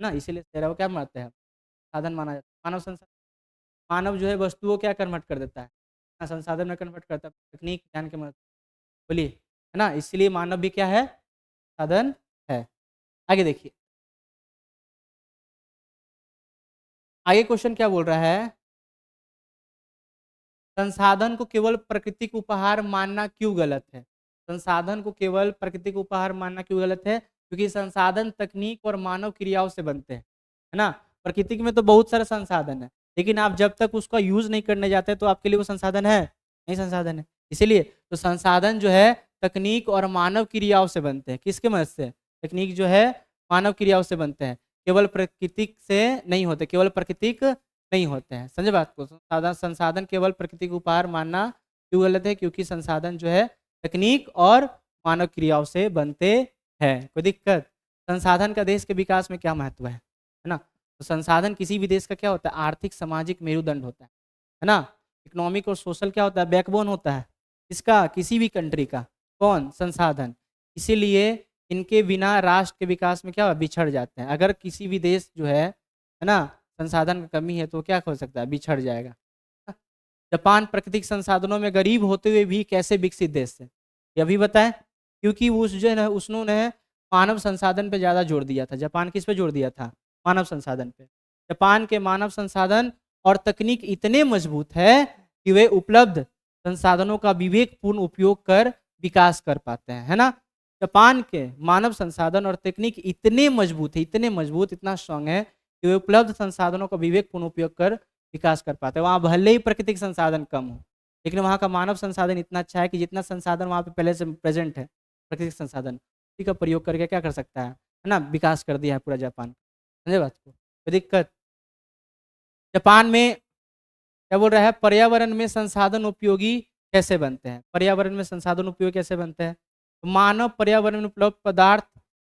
ना, इसीलिए सेवा को क्या मानते हैं? साधन माना जाता है। मानव संसाधन, मानव जो है वस्तुओं क्या कन्वर्ट कर देता है ना, संसाधन में कन्वर्ट करता है तकनीक ज्ञान के मदद। बोलिए, है ना? इसलिए मानव भी क्या है? साधन है। आगे देखिए, आगे क्वेश्चन क्या बोल रहा है? संसाधन को केवल प्राकृतिक उपहार मानना क्यों गलत है? संसाधन को केवल प्राकृतिक उपहार मानना क्यों गलत है? क्योंकि संसाधन तकनीक और मानव क्रियाओं से बनते हैं, है ना? प्रकृति में तो बहुत सारे संसाधन है, लेकिन आप जब तक उसका यूज नहीं करने जाते तो आपके लिए वो संसाधन है नहीं, संसाधन है। इसीलिए तो संसाधन जो है तकनीक और मानव क्रियाओं से बनते हैं। किसके मदद से? तकनीक जो है मानव क्रियाओं से बनते हैं, केवल प्राकृतिक से नहीं होते, केवल प्राकृतिक नहीं होते हैं। समझे बात को? संसाधन संसाधन केवल प्राकृतिक उपहार मानना क्यों गलत है? क्योंकि संसाधन जो है तकनीक और मानव क्रियाओं से बनते हैं। कोई दिक्कत? संसाधन का देश के विकास में क्या महत्व है ना? तो संसाधन किसी भी देश का क्या होता है? आर्थिक सामाजिक मेरुदंड होता है ना? इकोनॉमिक और सोशल क्या होता है? बैकबोन होता है इसका, किसी भी कंट्री का। कौन? संसाधन। इसीलिए इनके बिना राष्ट्र के विकास में क्या बिछड़ जाते हैं। अगर किसी भी देश जो है ना, संसाधन की कमी है तो क्या हो सकता है? बिछड़ जाएगा। जापान प्राकृतिक संसाधनों में गरीब होते हुए भी कैसे विकसित देश है? ये भी बताएं। क्योंकि उस जो है ना, उसने मानव संसाधन पे ज़्यादा जोर दिया था। जापान किस पे जोर दिया था? मानव संसाधन पे। जापान के मानव संसाधन और तकनीक इतने मजबूत है कि वे उपलब्ध संसाधनों का विवेकपूर्ण उपयोग कर विकास कर पाते हैं, है ना? जापान के मानव संसाधन और तकनीक इतने मजबूत है, इतने मजबूत, इतना स्ट्रांग है कि वे उपलब्ध संसाधनों का विवेकपूर्ण उपयोग कर विकास कर पाते हैं। वहाँ भले ही प्राकृतिक संसाधन कम हो, लेकिन वहाँ का मानव संसाधन इतना अच्छा है कि जितना संसाधन वहाँ पे पहले से प्रेजेंट है, प्राकृतिक संसाधन, उसी का प्रयोग करके क्या कर सकता है ना? विकास कर दिया है पूरा जापान। समझे बात को? कोई दिक्कत? जापान में क्या बोल रहा है? पर्यावरण में संसाधन उपयोगी कैसे बनते हैं? पर्यावरण में संसाधन उपयोगी कैसे बनते हैं? तो मानव पर्यावरण में उपलब्ध पदार्थ,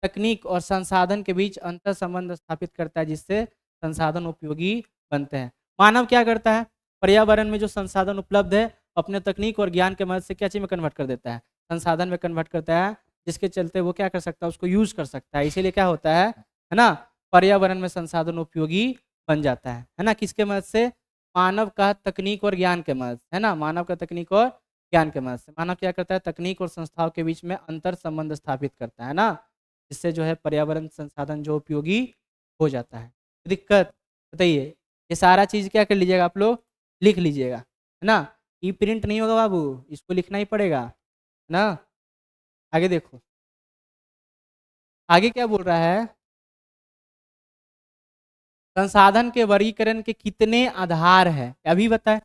तकनीक और संसाधन के बीच अंतर संबंध स्थापित करता है, जिससे संसाधन उपयोगी बनते हैं। मानव क्या करता है? पर्यावरण में जो संसाधन उपलब्ध है अपने तकनीक और ज्ञान के मदद से क्या चीज में कन्वर्ट कर देता है? संसाधन में कन्वर्ट करता है, जिसके चलते वो क्या कर सकता है? उसको यूज कर सकता है। इसीलिए क्या होता है ना? पर्यावरण में संसाधन उपयोगी बन जाता है ना? किसके मदद से? मानव का तकनीक और ज्ञान के मदद, है ना? मानव का तकनीक और ज्ञान के मदद से मानव क्या करता है? तकनीक और संस्थाओं के बीच में अंतर संबंध स्थापित करता है ना? इससे जो है पर्यावरण संसाधन जो उपयोगी हो जाता है। दिक्कत? बताइए। ये सारा चीज क्या कर लीजिएगा आप लोग? लिख लीजिएगा, है ना? ई प्रिंट नहीं होगा बाबू, इसको लिखना ही पड़ेगा, है ना? आगे देखो, आगे क्या बोल रहा है? संसाधन के वर्गीकरण के कितने आधार है? अभी बताएं।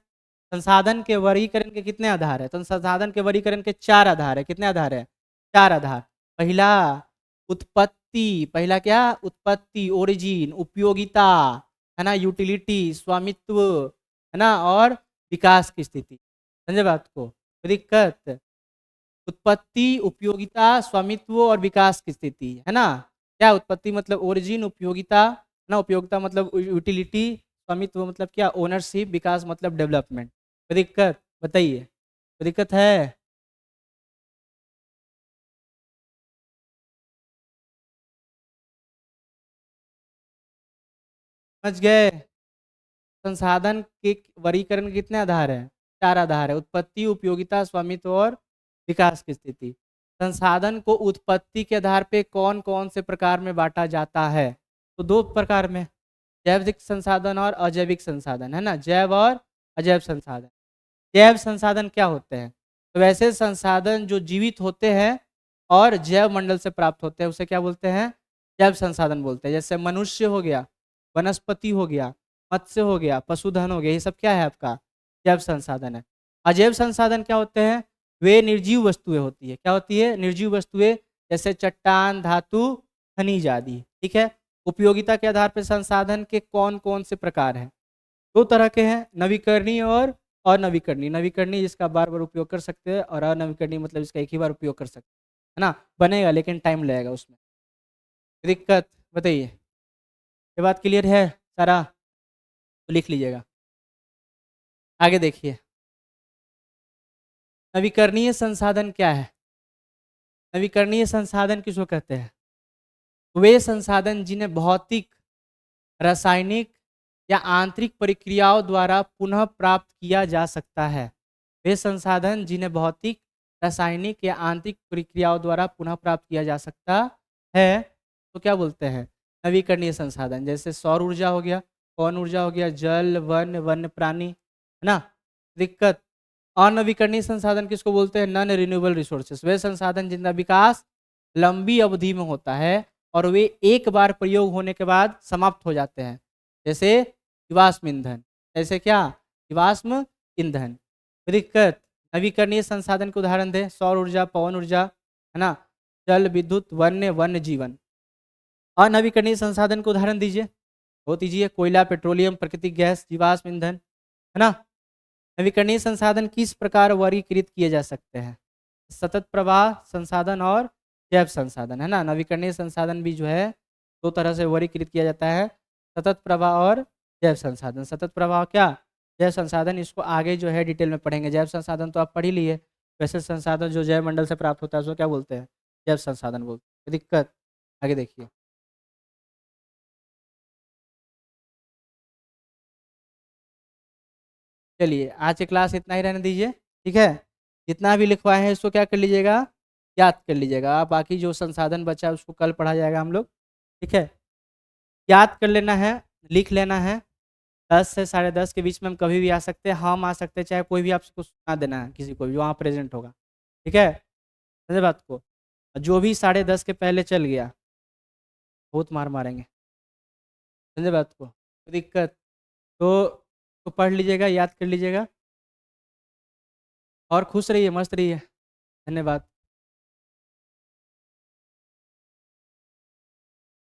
संसाधन के वर्गीकरण के कितने आधार है? तो संसाधन के वर्गीकरण के 4 आधार है। कितने आधार है? 4 आधार। पहला उत्पत्ति, पहला क्या? उत्पत्ति, ओरिजिन, उपयोगिता, है ना? यूटिलिटी, स्वामित्व, है ना? और विकास की स्थिति। समझे बात को? कोई दिक्कत? उत्पत्ति, उपयोगिता, स्वामित्व और विकास की स्थिति, है ना? क्या? उत्पत्ति मतलब ओरिजिन, उपयोगिता ना, उपयोगिता मतलब यूटिलिटी, स्वामित्व मतलब क्या? ओनरशिप, विकास मतलब डेवलपमेंट। कोई दिक्कत? बताइए, कोई दिक्कत है? समझ गए? संसाधन के वर्गीकरण के कितने आधार है? 4 आधार है। उत्पत्ति, उपयोगिता, स्वामित्व और विकास की स्थिति। संसाधन को उत्पत्ति के आधार पे कौन कौन से प्रकार में बांटा जाता है? तो 2 प्रकार में, जैविक संसाधन और अजैविक संसाधन, है ना? जैव और अजैव संसाधन। जैव संसाधन क्या होते हैं? तो वैसे संसाधन जो जीवित होते हैं और जैव मंडल से प्राप्त होते हैं उसे क्या बोलते हैं? जैव संसाधन बोलते हैं। जैसे मनुष्य हो गया, वनस्पति हो गया, मत्स्य हो गया, पशुधन हो गया, ये सब क्या है आपका? जैव संसाधन है। अजैव संसाधन क्या होते हैं? वे निर्जीव वस्तुएं होती है। क्या होती है? निर्जीव वस्तुएं, जैसे चट्टान, धातु, खनिज आदि। ठीक है। उपयोगिता के आधार पर संसाधन के कौन कौन से प्रकार हैं? दो तरह के हैं, नवीकरणीय और अनवीकरणीय। नवीकरणीय जिसका बार बार उपयोग कर सकते हैं, और अनवीकरणीय मतलब इसका एक ही बार उपयोग कर सकते हैं, है ना। बनेगा लेकिन टाइम लगेगा उसमें। दिक्कत बताइए, ये बात क्लियर है सारा? तो लिख लीजिएगा। आगे देखिए, नवीकरणीय संसाधन क्या है? नवीकरणीय संसाधन किसको कहते हैं? वे संसाधन जिन्हें भौतिक, रासायनिक या आंतरिक प्रक्रियाओं द्वारा पुनः प्राप्त किया जा सकता है। वे संसाधन जिन्हें भौतिक, रासायनिक या आंतरिक प्रक्रियाओं द्वारा पुनः प्राप्त किया जा सकता है, तो क्या बोलते हैं? नवीकरणीय संसाधन। जैसे सौर ऊर्जा हो गया, पवन ऊर्जा हो गया, जल, वन, वन्य प्राणी, है ना। दिक्कत, अनवीकरणीय संसाधन किसको बोलते हैं? Non renewable resources. वे संसाधन जिनका विकास लंबी अवधि में होता है और वे एक बार प्रयोग होने के बाद समाप्त हो जाते हैं। जैसे जीवाश्म ईंधन। ऐसे क्या? जीवाश्म ईंधन। दिक्कत, नवीकरणीय संसाधन के उदाहरण दें। सौर ऊर्जा, पवन ऊर्जा, है ना, जल, विद्युत, वन्य जीवन। अनवीकरणीय संसाधन को उदाहरण दीजिए, बहुत दीजिए। कोयला, पेट्रोलियम, प्राकृतिक गैस, जीवाश्म ईंधन, है ना। नवीकरणीय संसाधन किस प्रकार वर्गीकृत किए जा सकते हैं? सतत प्रवाह संसाधन और जैव संसाधन, है ना। नवीकरणीय संसाधन भी जो है दो तरह से वर्गीकृत किया जाता है, सतत प्रवाह और जैव संसाधन। सतत प्रवाह क्या? जैव संसाधन। इसको आगे जो है डिटेल में पढ़ेंगे। जैव संसाधन तो आप पढ़ ही लिए। वैसे संसाधन जो जैव मंडल से प्राप्त होता है उसको क्या बोलते हैं? जैव संसाधन बोलते हैं। दिक्कत, आगे देखिए। चलिए, आज की क्लास इतना ही रहने दीजिए। ठीक है। जितना भी लिखवाए हैं इसको क्या कर लीजिएगा? याद कर लीजिएगा। बाकी जो संसाधन बचा है उसको कल पढ़ा जाएगा हम लोग। ठीक है। याद कर लेना है, लिख लेना है। 10 से 10:30 के बीच में हम कभी भी आ सकते हैं। हम आ सकते हैं, चाहे कोई भी आपको सुना देना है, किसी को भी जो वहाँ प्रेजेंट होगा। ठीक है। समझे बात को? जो भी 10:30 के पहले चल गया बहुत मार मारेंगे। समझे बात को? कोई दिक्कत तो पढ़ लीजिएगा, याद कर लीजिएगा, और खुश रहिए, मस्त रहिए। धन्यवाद।